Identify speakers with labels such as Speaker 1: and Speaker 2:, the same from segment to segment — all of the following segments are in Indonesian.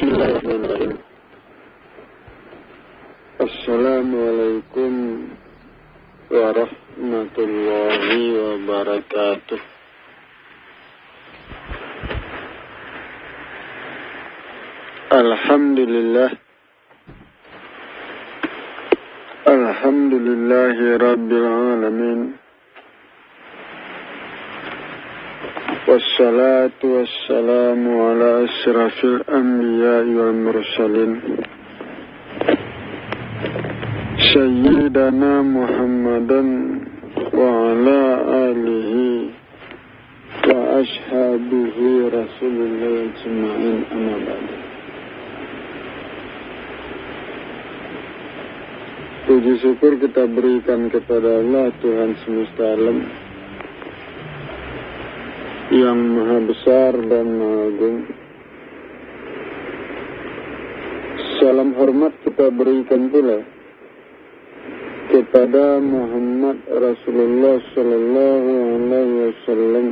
Speaker 1: Bismillahirrahmanirrahim. Assalamualaikum warahmatullahi wabarakatuh. Alhamdulillah. Alhamdulillahi rabbil alamin. Wassalatu wassalamu ala asyrafil anbiya'i wal mursalin Sayyidana Muhammadan wa ala alihi wa ashabihi Rasulullah ajma'in, amma ba'du. Puji syukur kita berikan kepada Allah Tuhan semesta alam yang maha besar dan maha agung. Salam hormat kita berikan pula kepada Muhammad Rasulullah Sallallahu Alaihi Wasallam,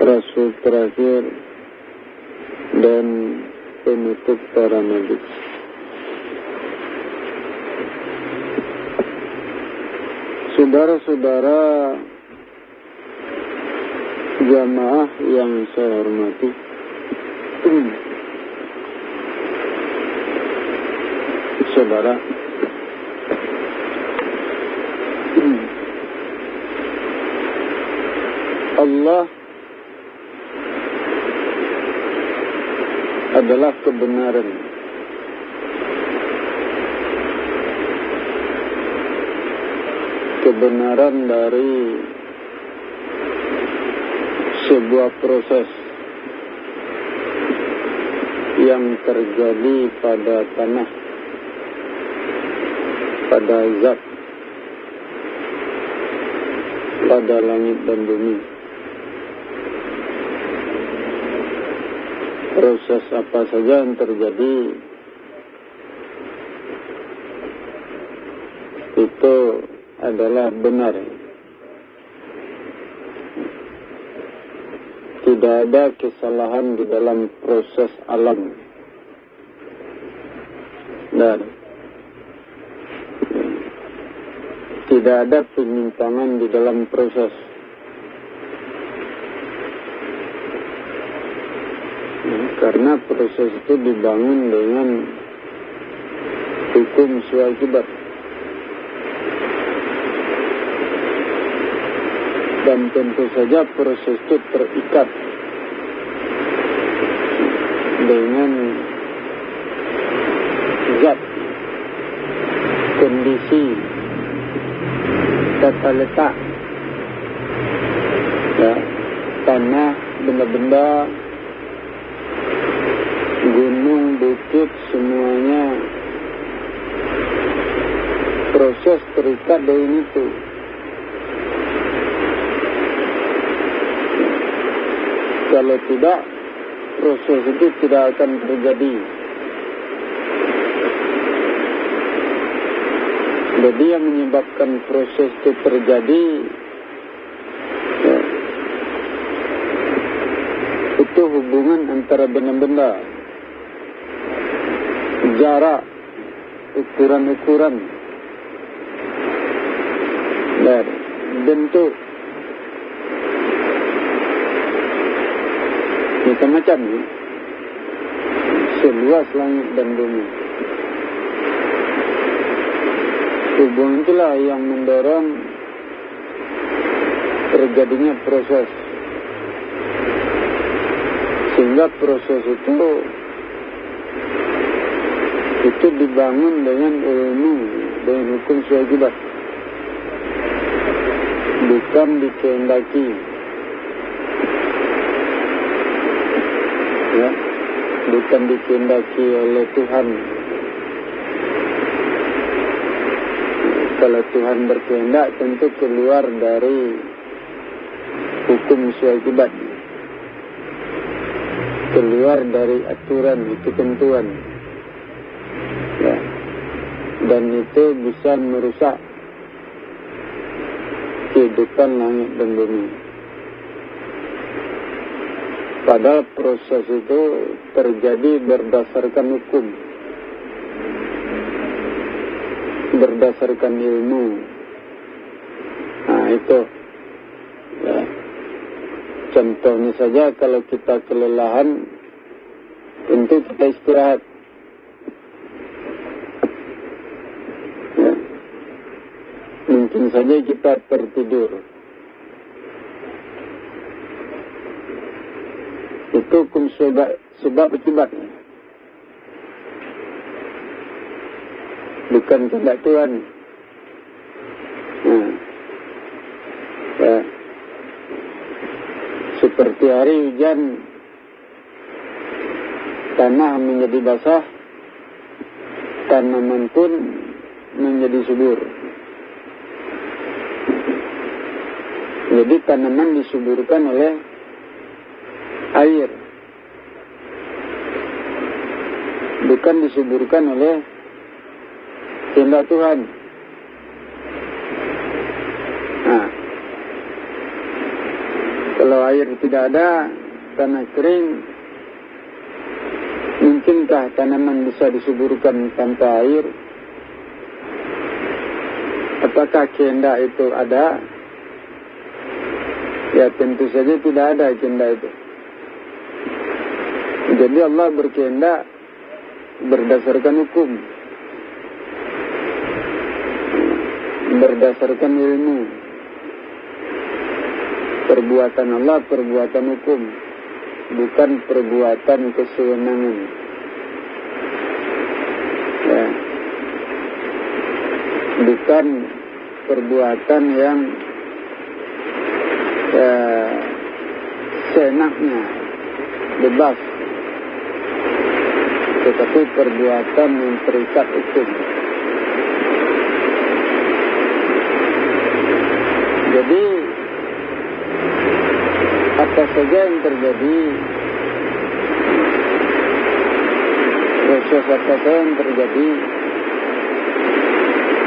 Speaker 1: Rasul terakhir dan penutup para nabi. Saudara-saudara jamaah yang saya hormati, saudara, Allah adalah kebenaran. Kebenaran dari sebuah proses yang terjadi pada tanah, pada zat, pada langit dan bumi. Proses apa saja yang terjadi itu adalah benar. Tidak ada kesalahan di dalam proses alam. Dan tidak ada penyimpangan di dalam proses. Karena proses itu dibangun dengan hukum sewajibat. Dan tentu saja proses itu terikat dengan zat, kondisi, tata letak, ya, tanah, benda-benda, gunung, bukit, semuanya proses terikat dengan itu. Kalau tidak, proses itu tidak akan terjadi. Jadi yang menyebabkan proses itu terjadi, ya, itu hubungan antara benda-benda, jarak, ukuran-ukuran, dan bentuk. Macam-macam, ya, seluas langit dan bumi. Hubungan itulah yang mendorong terjadinya proses. Sehingga proses itu dibangun dengan ilmu, dengan hukum sewajibat, bukan dikehendaki. Ya, bukan dikehendaki oleh Tuhan. Kalau Tuhan berkehendak tentu keluar dari hukum sewajibat, keluar dari aturan, ketentuan, ya, dan itu bisa merusak kehidupan langit dan bumi. Padahal proses itu terjadi berdasarkan hukum, berdasarkan ilmu. Nah itu ya. Contohnya saja kalau kita kelelahan, tentu kita istirahat ya. Mungkin saja kita tertidur. Itu hukum sebab akibat, bukan kehendak Tuhan. Ya. Seperti hari hujan, tanah menjadi basah, tanaman pun menjadi subur. Jadi tanaman disuburkan oleh air, bukan disuburkan oleh kehendak Tuhan. Nah, kalau air tidak ada, tanah kering, mungkinkah tanaman bisa disuburkan tanpa air? Apakah kehendak itu ada? Ya tentu saja tidak ada kehendak itu. Jadi Allah berkehendak berdasarkan hukum, berdasarkan ilmu. Perbuatan Allah perbuatan hukum, bukan perbuatan kesewenangan. Ya. Bukan perbuatan yang seenaknya, bebas, tetapi perbuatan yang terikat hukum. Jadi apa saja yang terjadi, proses apa saja yang terjadi,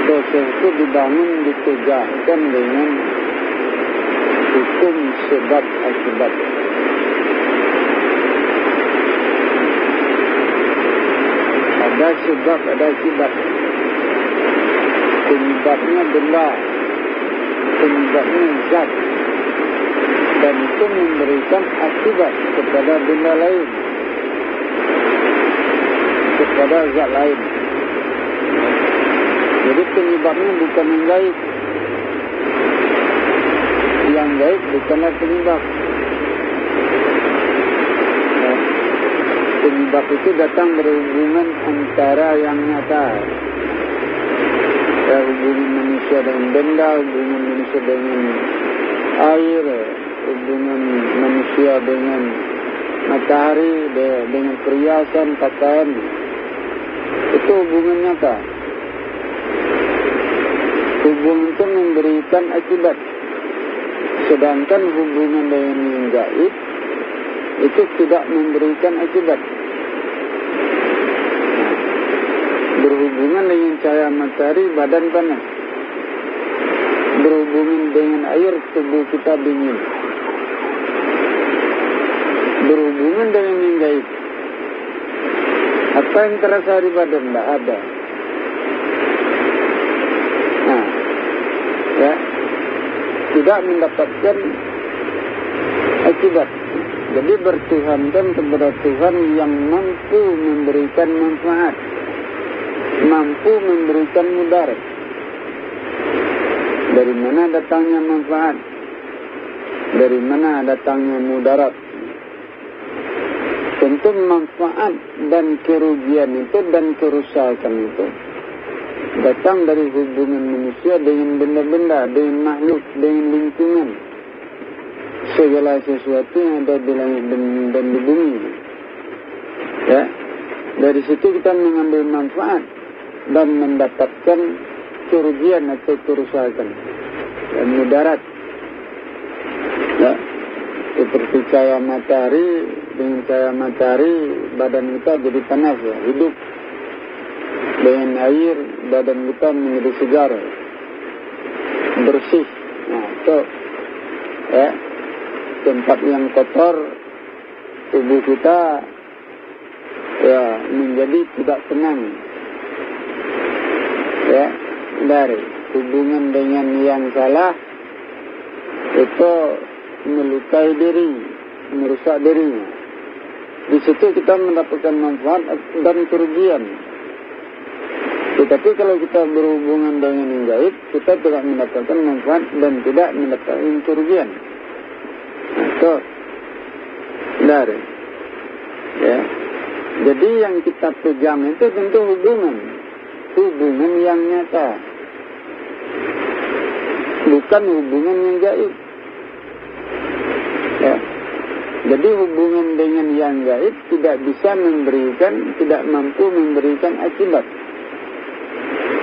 Speaker 1: proses itu dibangun, ditegakkan dengan hukum sebab akibat. Ada sebab, ada akibat. Penyebabnya benda, penyebabnya zat, dan itu memberikan akibat kepada benda lain, kepada zat lain. Jadi penyebabnya bukan yang gaib. Yang gaib bukanlah penyebab. Penyebab itu datang berhubungan antara yang nyata. Hubungan manusia dengan benda, hubungan manusia dengan air, hubungan manusia dengan matahari, dengan perhiasan, pakaian. Itu hubungan nyata. Hubungan itu memberikan akibat. Sedangkan hubungan dengan yang gaib itu tidak memberikan akibat. Berhubungan dengan cahaya matahari, badan panas. Berhubungan dengan air, tubuh kita dingin. Berhubungan dengan yang gaib. Apa yang terasa di badan? Tidak ada. Nah, ya, tidak mendapatkan akibat. Jadi bertuhankan kepada Tuhan yang mampu memberikan manfaat, mampu memberikan mudarat. Dari mana datangnya manfaat? Dari mana datangnya mudarat? Tentu manfaat dan kerugian itu dan kerusakan itu datang dari hubungan manusia dengan benda-benda, dengan makhluk, dengan lingkungan. Segala sesuatu yang ada di langit dan di bumi. Ya, dari situ kita mengambil manfaat dan mendapatkan kerugian atau kerusakan dan mudarat. Ya, seperti cahaya matahari, dengan cahaya matahari badan kita jadi panas, ya, hidup. Dengan air badan kita menjadi segar, bersih. Nah, itu ya, tempat yang kotor tubuh kita ya menjadi tidak tenang, ya, dari hubungan dengan yang salah itu melukai diri, merusak dirinya. Di situ kita mendapatkan manfaat dan kerugian. Tetapi kalau kita berhubungan dengan yang gaib, kita tidak mendapatkan manfaat dan tidak mendapatkan kerugian. Itu dari, ya. Jadi yang kita pegang itu tentu hubungan yang nyata, bukan hubungan yang gaib. Ya. Jadi hubungan dengan yang gaib tidak bisa memberikan, tidak mampu memberikan akibat.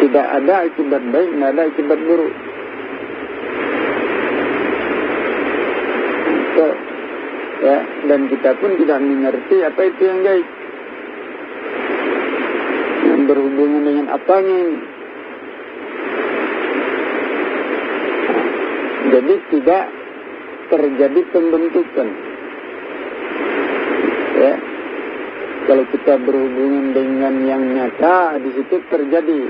Speaker 1: Tidak ada akibat baik, tidak ada akibat buruk. So, ya, dan kita pun tidak mengerti apa itu yang gaib. Yang berhubungan dengan apanya ini. Jadi tidak terjadi pembentukan. Ya, kalau kita berhubungan dengan yang nyata, di situ terjadi,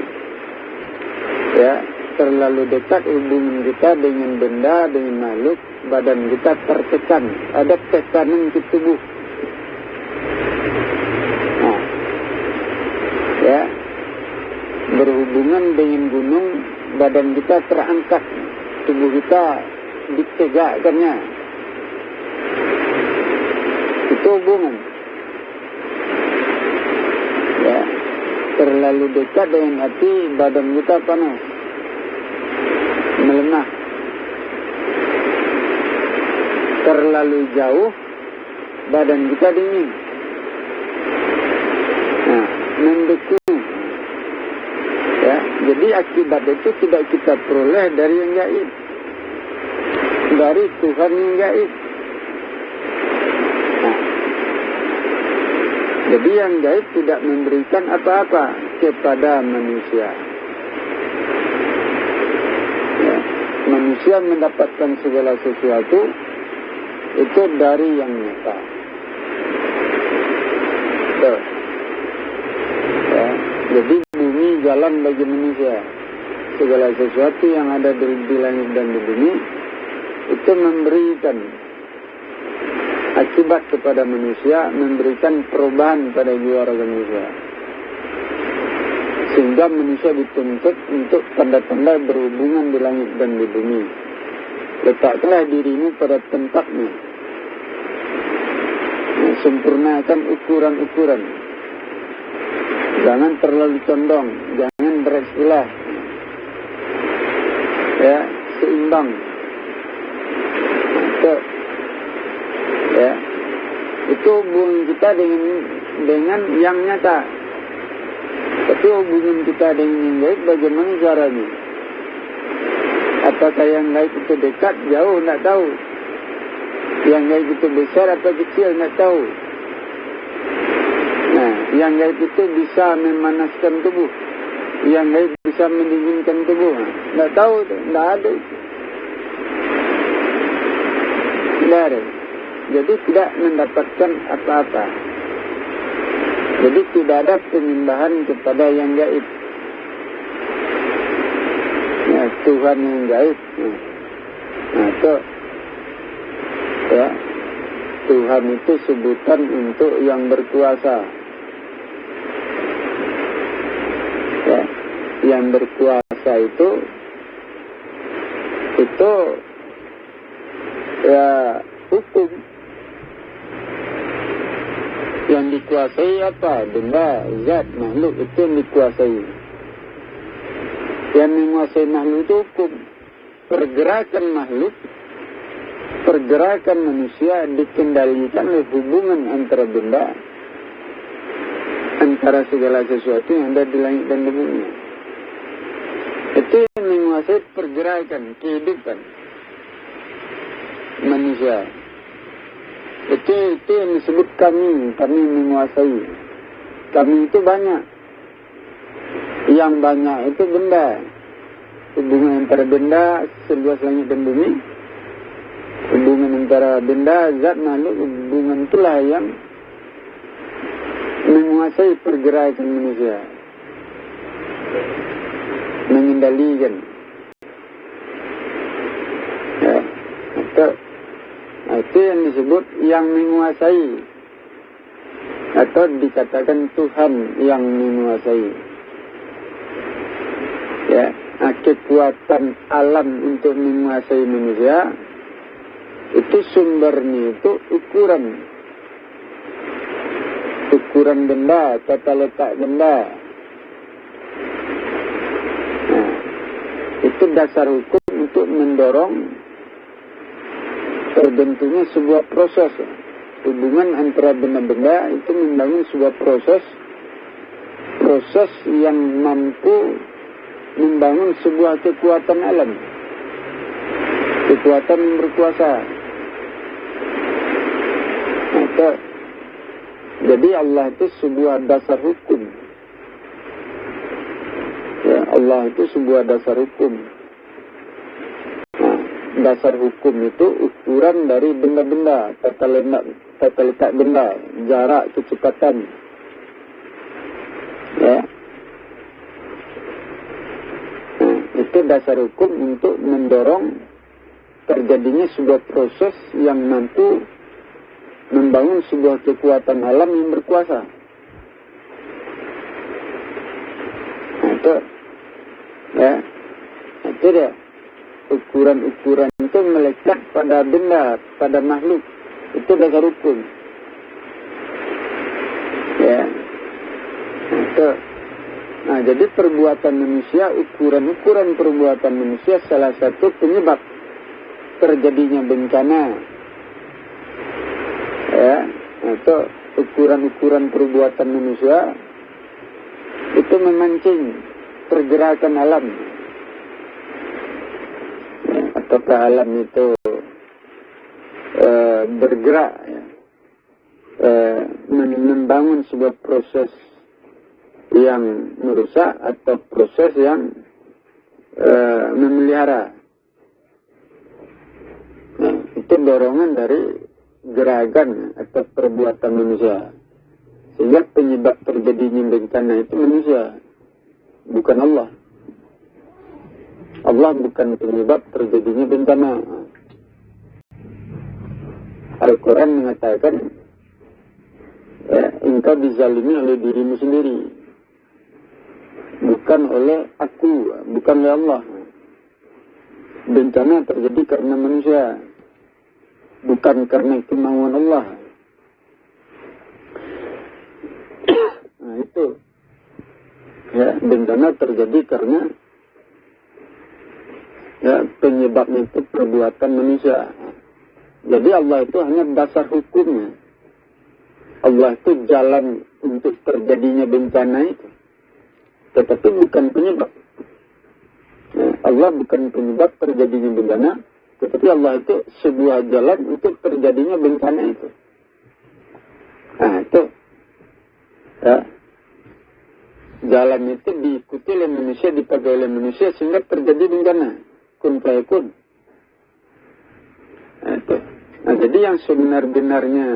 Speaker 1: ya, terlalu dekat hubungan kita dengan benda, dengan makhluk, badan kita tertekan, ada tekanan ke tubuh. Nah, ya, berhubungan dengan gunung, badan kita terangkat, tubuh kita ditegakkannya. Itu hubungan. Ya, terlalu dekat dengan hati, badan kita panas, melemah. Terlalu jauh, badan kita dingin. Nah, mendukung. Ya, jadi akibat itu tidak kita peroleh dari yang gaib, dari Tuhan yang gaib. Jadi yang gaib tidak memberikan apa-apa kepada manusia. Ya, manusia mendapatkan segala sesuatu itu dari yang nyata. Ya, jadi bumi jalan bagi manusia. Segala sesuatu yang ada di langit dan di bumi itu memberikan akibat kepada manusia, memberikan perubahan pada jiwa raga manusia, sehingga manusia dituntut untuk tanda-tanda berhubungan di langit dan di bumi. Letakkanlah dirimu pada tempatnya, sempurnakan ukuran-ukuran, jangan terlalu condong, jangan berekskulah, ya, seimbang. Ya, itu hubungan kita dengan yang nyata. Tapi hubungan kita dengan yang gaib bagaimana caranya? Apakah yang gaib itu dekat, jauh, tidak tahu. Yang gaib itu besar atau kecil, tidak tahu. Nah, yang gaib itu bisa memanaskan tubuh, yang gaib bisa mendinginkan tubuh, tidak tahu, tidak ada. Tidak ada. Jadi tidak mendapatkan apa-apa. Jadi tidak ada penyembahan kepada yang gaib. Ya, Tuhan yang gaib. Nah, itu, ya, Tuhan itu sebutan untuk yang berkuasa. Ya, yang berkuasa itu ya hukum. Yang dikuasai apa? Benda, zat, makhluk itu yang dikuasai. Yang menguasai makhluk itu hukum. Pergerakan makhluk, pergerakan manusia dikendalikan oleh hubungan antara benda, antara segala sesuatu yang ada di langit dan di bumi. Itu yang menguasai pergerakan kehidupan manusia. Itu yang disebut kami menguasai. Kami itu banyak. Yang banyak itu benda. Hubungan antara benda seluas langit dan bumi Hubungan antara benda, zat, makhluk, hubungan itulah yang menguasai pergerakan manusia, mengendalikan. Ya, itu yang disebut yang menguasai, atau dikatakan Tuhan yang menguasai. Ya, kekuatan alam untuk menguasai manusia itu sumbernya itu ukuran benda, tata letak benda. Nah, itu dasar hukum untuk mendorong terbentuknya sebuah proses. Hubungan antara benda-benda itu membangun sebuah proses yang mampu membangun sebuah kekuatan alam, kekuatan yang berkuasa. Nah, jadi Allah itu sebuah dasar hukum. Ya, Allah itu sebuah dasar hukum. Nah, dasar hukum itu ukuran dari benda-benda, tata letak benda, jarak, kecepatan. Ya. Nah, itu dasar hukum untuk mendorong terjadinya sebuah proses yang mampu membangun sebuah kekuatan alam yang berkuasa. Nah, itu, ya, itu dia. Ukuran-ukuran itu melekat pada benda, pada makhluk. Itu dasar hukum. Ya, itu. Nah, jadi perbuatan manusia, ukuran-ukuran perbuatan manusia salah satu penyebab terjadinya bencana. Ya, itu ukuran-ukuran perbuatan manusia itu memancing pergerakan alam. Ya, apakah alam itu bergerak, ya, membangun sebuah proses yang merusak atau proses yang memelihara. Nah, itu dorongan dari gerakan atau perbuatan manusia. Sehingga penyebab terjadinya bencana itu manusia, bukan Allah. Allah bukan penyebab terjadinya bencana. Al-Quran mengatakan, ya, engkau dizalimi oleh dirimu sendiri, bukan oleh aku, bukan oleh Allah. Bencana terjadi karena manusia, bukan karena kemauan Allah. Nah, itu, ya, bencana terjadi karena, ya, penyebabnya itu perbuatan manusia. Jadi Allah itu hanya dasar hukumnya. Allah itu jalan untuk terjadinya bencana itu, tetapi bukan penyebab. Ya, Allah bukan penyebab terjadinya bencana, tetapi Allah itu sebuah jalan untuk terjadinya bencana itu. Nah, itu, ya, jalan itu diikuti oleh manusia, dipakai oleh manusia sehingga terjadi bencana. Kun fayakun. Nah, itu. Nah, jadi yang sebenar-benarnya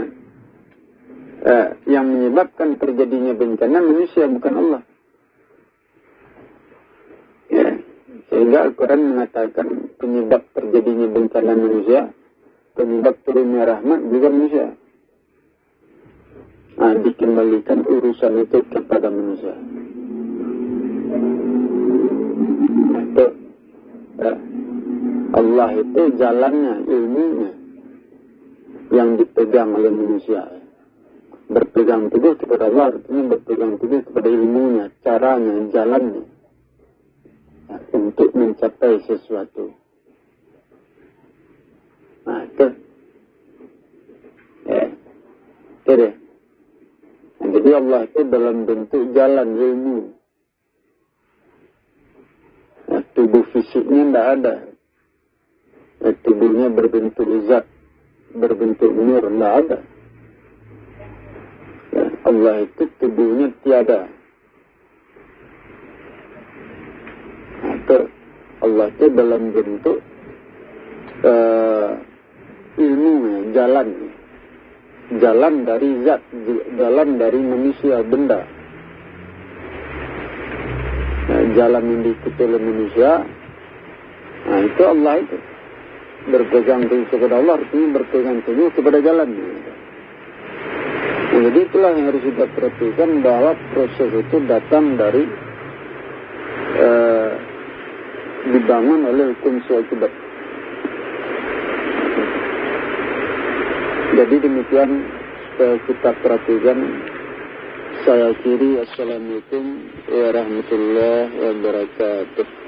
Speaker 1: yang menyebabkan terjadinya bencana manusia, bukan Allah. Ya, sehingga Al-Quran mengatakan penyebab terjadinya bencana manusia, penyebab turunnya rahmat juga manusia. Nah, dikembalikan urusan itu kepada manusia. Itu, ya, Allah itu jalannya, ilmunya yang dipegang oleh manusia. Berpegang teguh kepada Allah artinya berpegang teguh kepada ilmunya, caranya, jalannya, ya, untuk mencapai sesuatu. Nah, itu, ya, itu deh. Nah, jadi Allah itu dalam bentuk jalan ilmu. Nah, tubuh fisiknya tidak ada. Nah, tubuhnya berbentuk zat, berbentuk nur, tidak ada. Ya, Allah itu tubuhnya tiada. Nah, Allah itu dalam bentuk ilmu, jalan dari zat, jalan dari manusia, benda. Nah, jalan yang diikuti oleh manusia, nah itu Allah itu. Berpegang teguh kepada Allah artinya berpegang teguh kepada jalannya. Nah, jadi itulah yang harus kita perhatikan, bahwa proses itu datang dari dibangun oleh hukum akibat. Jadi demikian kita perhatikan. Saya akhiri. Assalamualaikum warahmatullahi wabarakatuh.